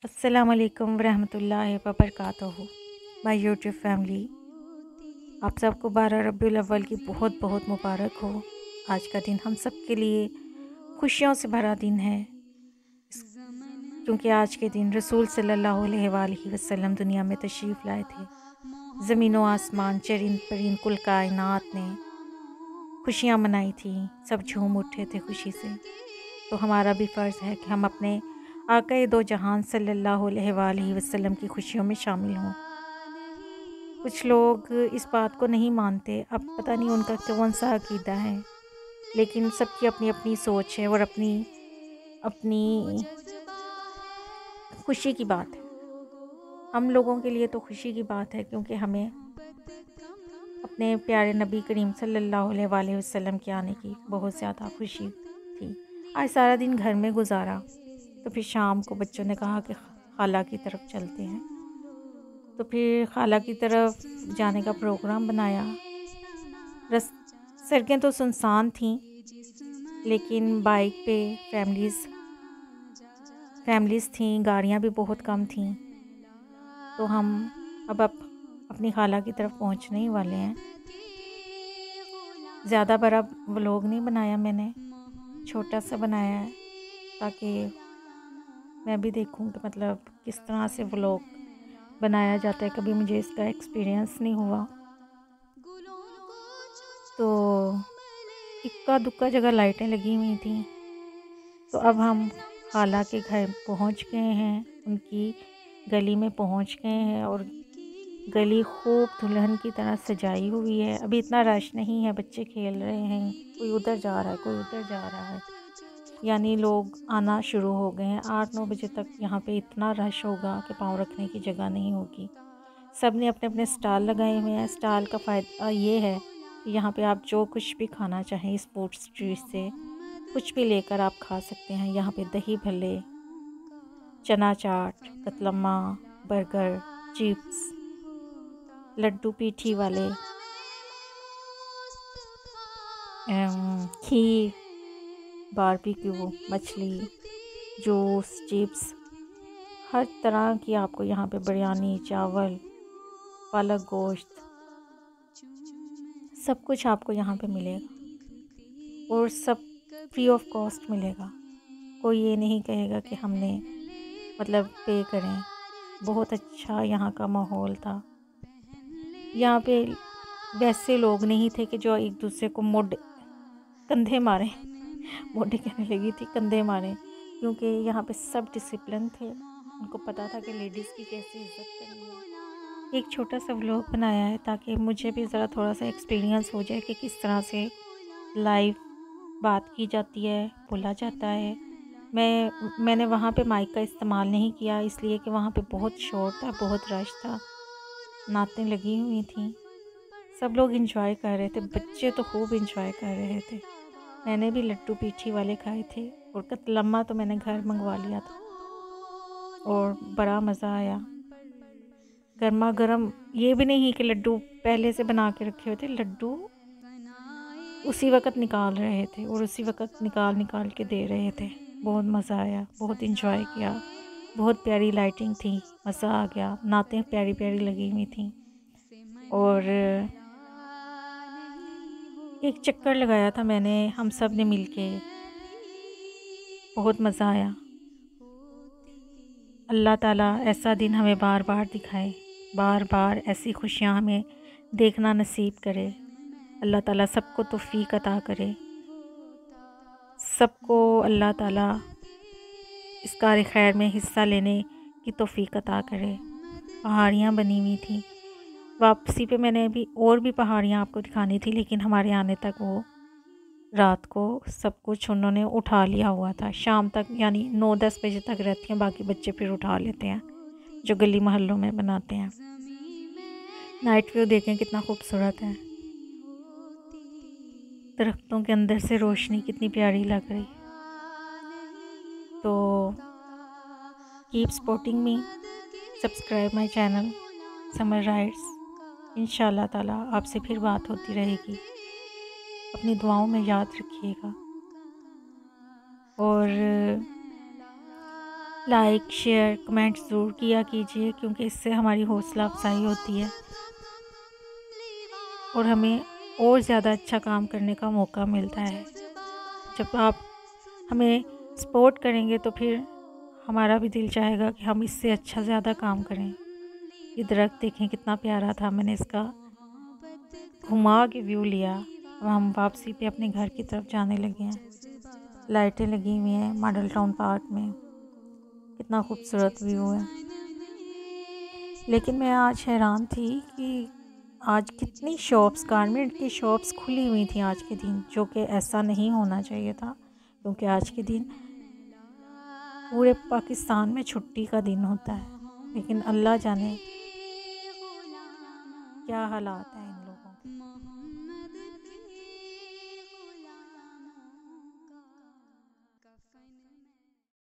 السلام علیکم ورحمۃ اللہ وبرکاتہ مائی یوٹیوب فیملی، آپ سب کو 12 ربیع الاول کی بہت بہت مبارک ہو۔ آج کا دن ہم سب کے لیے خوشیوں سے بھرا دن ہے، کیونکہ آج کے دن رسول صلی اللہ علیہ وآلہ وسلم دنیا میں تشریف لائے تھے۔ زمین و آسمان، چرند پرند، کل کائنات نے خوشیاں منائی تھیں، سب جھوم اٹھے تھے خوشی سے۔ تو ہمارا بھی فرض ہے کہ ہم اپنے آقا دو جہان صلی اللہ علیہ وآلہ وسلم کی خوشیوں میں شامل ہوں۔ کچھ لوگ اس بات کو نہیں مانتے، اب پتہ نہیں ان کا کون سا عقیدہ ہے، لیکن سب کی اپنی اپنی سوچ ہے اور اپنی اپنی خوشی کی بات ہے۔ ہم لوگوں کے لیے تو خوشی کی بات ہے، کیونکہ ہمیں اپنے پیارے نبی کریم صلی اللہ علیہ وآلہ وسلم کے آنے کی بہت زیادہ خوشی تھی۔ آج سارا دن گھر میں گزارا، تو پھر شام کو بچوں نے کہا کہ خالہ کی طرف چلتے ہیں، تو پھر خالہ کی طرف جانے کا پروگرام بنایا۔ سڑکیں تو سنسان تھیں، لیکن بائک پہ فیملیز تھیں، گاڑیاں بھی بہت کم تھیں، تو ہم اب اپنی خالہ کی طرف پہنچنے ہی والے ہیں۔ زیادہ بڑا ولاگ نہیں بنایا، میں نے چھوٹا سا بنایا ہے، تاکہ میں بھی دیکھوں کہ مطلب کس طرح سے ولاگ بنایا جاتا ہے۔ کبھی مجھے اس کا ایکسپیرینس نہیں ہوا، تو اکا دکا جگہ لائٹیں لگی ہوئی تھیں۔ تو اب ہم خالہ کے گھر پہنچ گئے ہیں، ان کی گلی میں پہنچ گئے ہیں، اور گلی خوب دلہن کی طرح سجائی ہوئی ہے۔ ابھی اتنا رش نہیں ہے، بچے کھیل رہے ہیں، کوئی ادھر جا رہا ہے، کوئی ادھر جا رہا ہے، یعنی لوگ آنا شروع ہو گئے ہیں۔ 8-9 بجے تک یہاں پہ اتنا رش ہوگا کہ پاؤں رکھنے کی جگہ نہیں ہوگی۔ سب نے اپنے اپنے سٹال لگائے ہوئے ہیں۔ سٹال کا فائدہ یہ ہے کہ یہاں پہ آپ جو کچھ بھی کھانا چاہیں اس فوڈ اسٹریٹ سے کچھ بھی لے کر آپ کھا سکتے ہیں۔ یہاں پہ دہی بھلے، چنا چاٹ، قتلمہ، برگر، چپس، لڈو پیٹھی والے، کھیر، باربیکیو، مچھلی، جوس، چپس، ہر طرح کی آپ کو یہاں پہ بریانی، چاول، پالک گوشت، سب کچھ آپ کو یہاں پہ ملے گا، اور سب فری آف کاسٹ ملے گا۔ کوئی یہ نہیں کہے گا کہ ہم نے مطلب پے کریں۔ بہت اچھا یہاں کا ماحول تھا۔ یہاں پہ ویسے لوگ نہیں تھے کہ جو ایک دوسرے کو کندھے ماریں، موڈے کہنے لگی تھی، کندھے ماریں، کیونکہ یہاں پہ سب ڈسپلن تھے۔ ان کو پتہ تھا کہ لیڈیز کی کیسے عزت کرنی ہے۔ ایک چھوٹا سا ولاگ بنایا ہے تاکہ مجھے بھی ذرا تھوڑا سا ایکسپیرینس ہو جائے کہ کس طرح سے لائیو بات کی جاتی ہے، بولا جاتا ہے۔ میں نے وہاں پہ مائک کا استعمال نہیں کیا، اس لیے کہ وہاں پہ بہت شور تھا، بہت رش تھا، نعتیں لگی ہوئی تھیں، سب لوگ انجوائے کر رہے تھے، بچے تو خوب انجوائے کر رہے تھے۔ میں نے بھی لڈو پیٹھی والے کھائے تھے، اور قتلمہ تو میں نے گھر منگوا لیا تھا، اور بڑا مزہ آیا۔ گرما گرم، یہ بھی نہیں کہ لڈو پہلے سے بنا کے رکھے ہوئے تھے، لڈو اسی وقت نکال رہے تھے، اور اسی وقت نکال کے دے رہے تھے۔ بہت مزہ آیا، بہت انجوائے کیا، بہت پیاری لائٹنگ تھی، مزہ آ گیا، نعتیں پیاری پیاری لگی ہوئی تھیں، اور ایک چکر لگایا تھا میں نے، ہم سب نے مل کے، بہت مزہ آیا۔ اللہ تعالیٰ ایسا دن ہمیں بار بار دکھائے، بار بار ایسی خوشیاں ہمیں دیکھنا نصیب کرے۔ اللہ تعالیٰ سب کو توفیق عطا کرے، سب کو اللہ تعالیٰ اس کار خیر میں حصہ لینے کی توفیق عطا کرے۔ پہاڑیاں بنی ہوئی تھیں، واپسی پہ میں نے بھی اور بھی پہاڑیاں آپ کو دکھانی تھی، لیکن ہمارے آنے تک وہ رات کو سب کچھ انہوں نے اٹھا لیا ہوا تھا۔ شام تک یعنی 9-10 بجے تک رہتی ہیں، باقی بچے پھر اٹھا لیتے ہیں جو گلی محلوں میں بناتے ہیں۔ نائٹ ویو دیکھیں کتنا خوبصورت ہے، درختوں کے اندر سے روشنی کتنی پیاری لگ رہی۔ تو keep supporting me, subscribe my channel summer rides. انشاءاللہ تعالیٰ آپ سے پھر بات ہوتی رہے گی، اپنی دعاؤں میں یاد رکھیے گا، اور لائک شیئر کمنٹ ضرور کیا کیجیے، کیونکہ اس سے ہماری حوصلہ افزائی ہوتی ہے اور ہمیں اور زیادہ اچھا کام کرنے کا موقع ملتا ہے۔ جب آپ ہمیں سپورٹ کریں گے تو پھر ہمارا بھی دل چاہے گا کہ ہم اس سے اچھا زیادہ کام کریں۔ یہ درخت دیکھیں کتنا پیارا تھا، میں نے اس کا گھما کے ویو لیا۔ اب ہم واپسی پہ اپنے گھر کی طرف جانے لگے ہیں۔ لائٹیں لگی ہوئی ہیں ماڈل ٹاؤن پارک میں، کتنا خوبصورت ویو ہے۔ لیکن میں آج حیران تھی کہ آج کتنی شاپس، گارمنٹ کی شاپس کھلی ہوئی تھیں آج کے دن، جو کہ ایسا نہیں ہونا چاہیے تھا، کیونکہ آج کے دن پورے پاکستان میں چھٹی کا دن ہوتا ہے، لیکن اللہ جانے کیا حالات ہیں۔